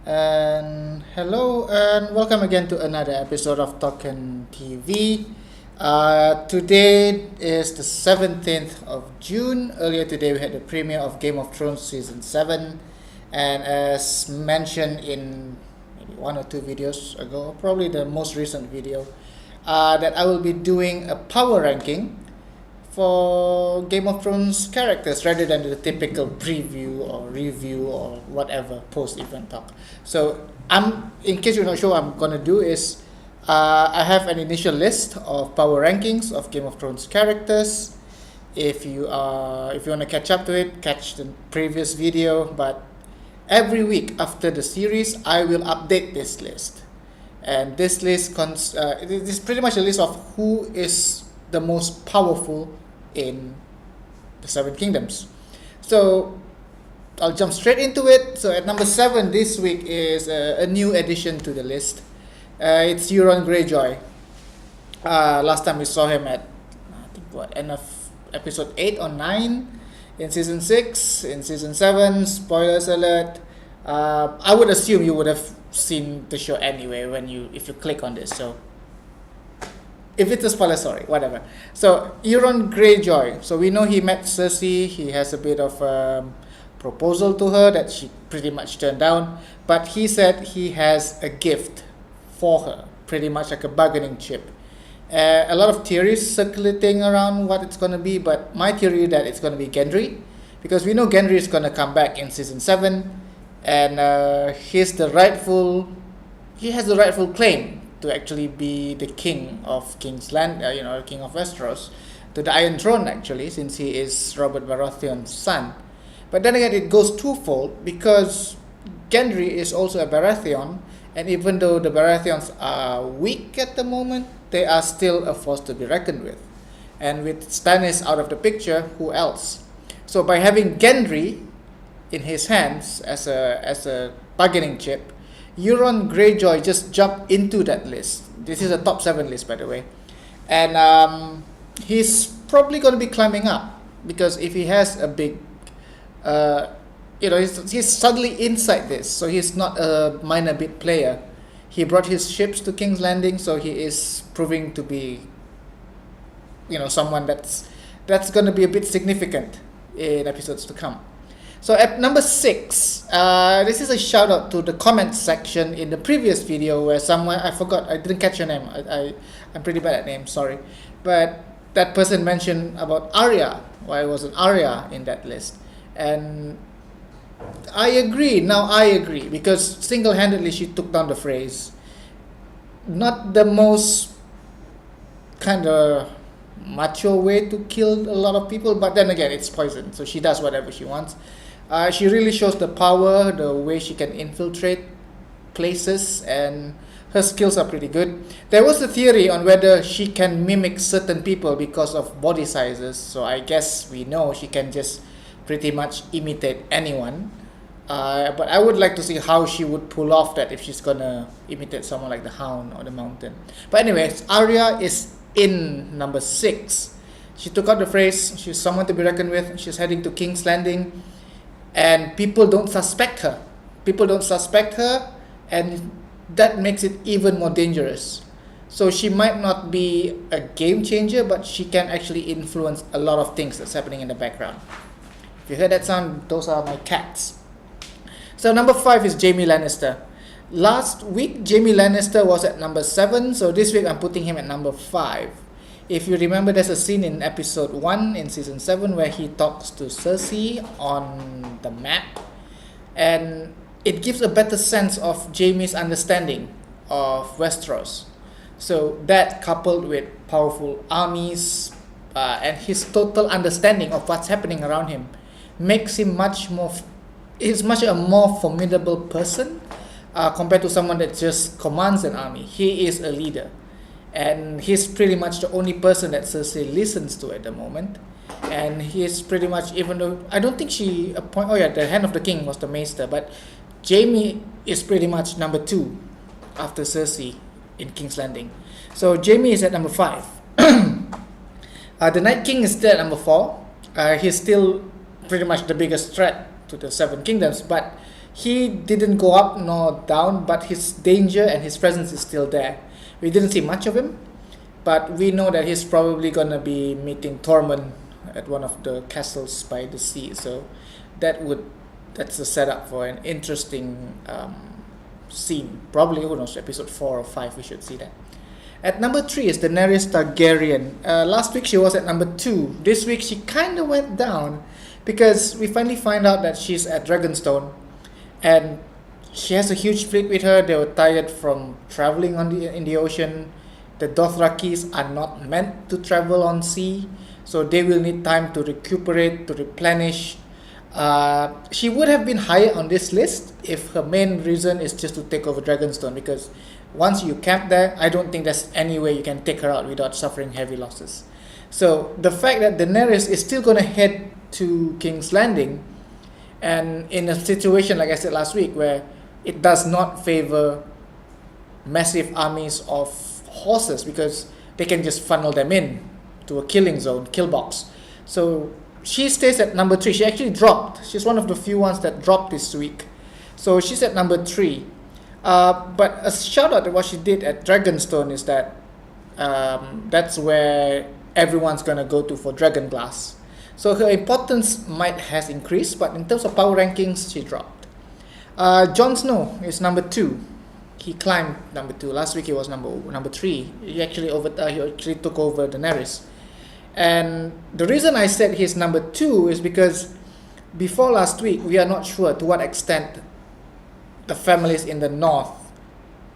And hello and welcome again to another episode of Talkenn TV. Today is the 17th of June. Earlier today we had the premiere of Game of Thrones Season 7. And as mentioned in maybe one or two videos ago, probably the most recent video, that I will be doing a power ranking for Game of Thrones characters rather than the typical preview or review or whatever post-event talk. So in case you're not sure, what I'm gonna do is I have an initial list of power rankings of Game of Thrones characters. If you want to catch up to it, catch the previous video. But every week after the series, I will update this list, and this list is pretty much a list of who is the most powerful in the Seven Kingdoms. So I'll jump straight into it. So at number 7 this week is a new addition to the list. It's Euron Greyjoy. Last time we saw him at end of episode 8 or 9 in season 6. In season 7, spoilers alert. I would assume you would have seen the show anyway if you click on this. So if it's a spoiler, sorry, whatever. So Euron Greyjoy. So we know he met Cersei. He has a bit of proposal to her that she pretty much turned down. But he said he has a gift for her, pretty much like a bargaining chip. A lot of theories circulating around what it's going to be, but my theory is that it's going to be Gendry, because we know Gendry is going to come back in season 7, and he has the rightful claim to actually be the king of King's Land, king of Westeros, to the Iron Throne actually, since he is Robert Baratheon's son. But then again, it goes twofold, because Gendry is also a Baratheon, and even though the Baratheons are weak at the moment, they are still a force to be reckoned with. And with Stannis out of the picture, who else? So by having Gendry in his hands as a bargaining chip, Euron Greyjoy just jumped into that list. This is a top 7 list, by the way. And he's probably going to be climbing up, because if he has a big he's suddenly inside this, so he's not a minor bit player. He brought his ships to King's Landing, so he is proving to be, someone that's going to be a bit significant in episodes to come. So at number 6, this is a shout out to the comment section in the previous video where someone, I forgot, I didn't catch your name. I'm pretty bad at names, sorry, but that person mentioned about Arya. Why wasn't Arya in that list? And I agree, because single-handedly she took down the phrase. Not the most kind of macho way to kill a lot of people, but then again, it's poison, so she does whatever she wants. She really shows the power, the way she can infiltrate places, and her skills are pretty good. There was a theory on whether she can mimic certain people because of body sizes, so I guess we know she can just pretty much imitate anyone. But I would like to see how she would pull off that if she's gonna imitate someone like the Hound or the Mountain. But anyways, Arya is in number 6. She took out the phrase, she's someone to be reckoned with, she's heading to King's Landing, and people don't suspect her. And that makes it even more dangerous. So she might not be a game changer, but she can actually influence a lot of things that's happening in the background. If you heard that sound, those are my cats. So number 5 is Jaime Lannister. Last week, Jaime Lannister was at number 7, so this week I'm putting him at number 5. If you remember, there's a scene in episode 1 in season 7 where he talks to Cersei on the map, and it gives a better sense of Jaime's understanding of Westeros. So that, coupled with powerful armies and his total understanding of what's happening around him, makes him much a more formidable person compared to someone that just commands an army. He is a leader, and he's pretty much the only person that Cersei listens to at the moment. And he's pretty much, even though I don't think she the Hand of the King was the Maester, but Jaime is pretty much number 2 after Cersei in King's Landing. So Jaime is at number 5. The Night King is still at number 4. He's still pretty much the biggest threat to the Seven Kingdoms, but He didn't go up nor down, but his danger and his presence is still there. We didn't see much of him, but we know that he's probably gonna be meeting Tormund at one of the castles by the sea. So that's a setup for an interesting scene. Probably, who knows, episode 4 or 5 we should see that. At number 3 is Daenerys Targaryen. Last week she was at number 2. This week she kind of went down because we finally find out that she's at Dragonstone, and she has a huge fleet with her. They were tired from traveling in the ocean. The Dothrakis are not meant to travel on sea, so they will need time to recuperate, to replenish. She would have been higher on this list if her main reason is just to take over Dragonstone, because once you camp there, I don't think there's any way you can take her out without suffering heavy losses. So the fact that Daenerys is still going to head to King's Landing, and in a situation, like I said last week, where it does not favor massive armies of horses, because they can just funnel them in to a killing zone, kill box. So she stays at number 3. She actually dropped. She's one of the few ones that dropped this week. So she's at number 3. But a shout out to what she did at Dragonstone is that that's where everyone's gonna go to for Dragonglass. So her importance might has increased, but in terms of power rankings, she dropped. Jon Snow is number 2. He climbed number 2. Last week he was number 3. He actually took over Daenerys. And the reason I said he's number 2 is because before last week we are not sure to what extent the families in the north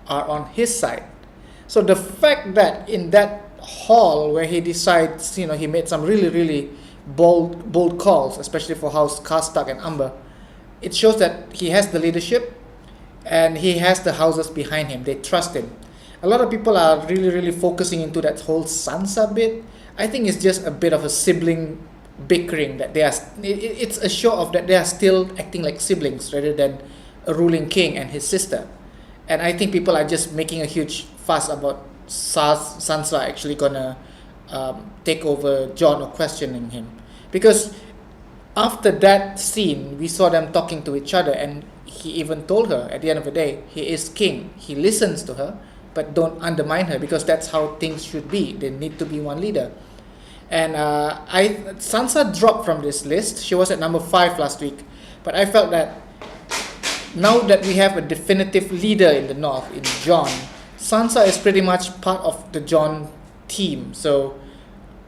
are on his side. So the fact that in that hall where he decides, he made some really, really bold calls, especially for House Karstark and Umber, it shows that he has the leadership and he has the houses behind him. They trust him. A lot of people are really, really focusing into that whole Sansa bit. I think it's just a bit of a sibling bickering, that it's a show of that they are still acting like siblings rather than a ruling king and his sister. And I think people are just making a huge fuss about Sansa actually gonna take over Jon or questioning him, because after that scene we saw them talking to each other, and he even told her at the end of the day he is king. He listens to her, but don't undermine her, because that's how things should be. They need to be one leader. And Sansa dropped from this list. She was at number 5 last week, but I felt that now that we have a definitive leader in the north, in Jon, Sansa is pretty much part of the Jon team. So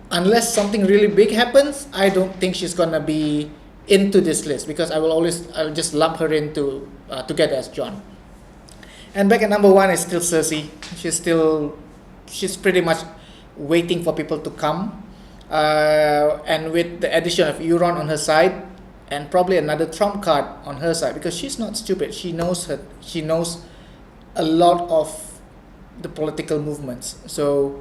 unless something really big happens, I don't think she's gonna be into this list, because I'll just lump her into together as Jon. And back at number 1 is still Cersei. She's pretty much waiting for people to come. And with the addition of Euron on her side, and probably another trump card on her side, because she's not stupid. She knows a lot of the political movements. So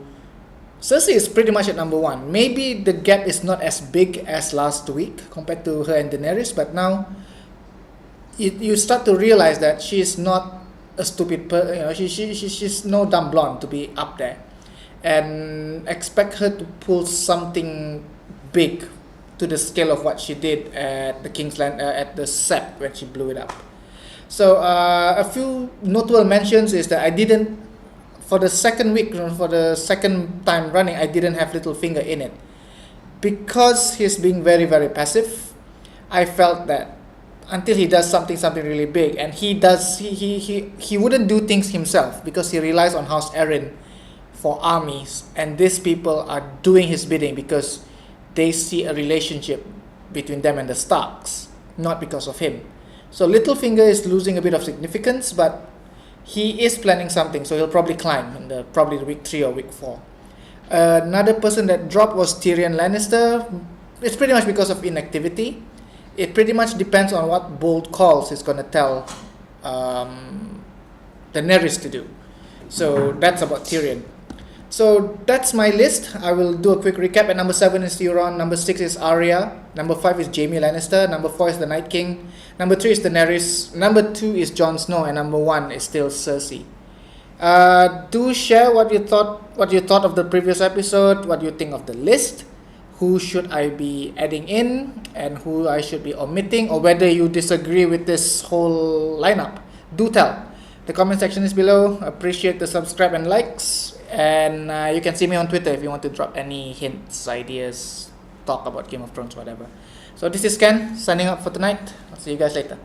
Cersei is pretty much at number 1. Maybe the gap is not as big as last week compared to her and Daenerys, but now you start to realize that she is not a stupid person. She's no dumb blonde to be up there, and expect her to pull something big to the scale of what she did at the King's Land, at the Sept when she blew it up. So a few notable mentions is that I didn't, for the second time running, I didn't have Littlefinger in it, because he's being very, very passive. I felt that until he does something really big, and he wouldn't do things himself, because he relies on House Arryn for armies, and these people are doing his bidding because they see a relationship between them and the Starks, not because of him. So Littlefinger is losing a bit of significance, but he is planning something, so he'll probably climb in probably the week 3 or week 4. Another person that dropped was Tyrion Lannister. It's pretty much because of inactivity. It pretty much depends on what bold calls he's going to tell Daenerys to do. So that's about Tyrion. So that's my list. I will do a quick recap. At number 7 is Euron, number 6 is Arya, number 5 is Jaime Lannister, number 4 is the Night King, number 3 is Daenerys, number 2 is Jon Snow, and number 1 is still Cersei. Do share what you thought of the previous episode, what you think of the list, who should I be adding in, and who I should be omitting, or whether you disagree with this whole lineup. Do tell. The comment section is below. Appreciate the subscribe and likes, and you can see me on Twitter if you want to drop any hints, ideas, talk about Game of Thrones, whatever. So this is Ken signing up for tonight. I'll see you guys later.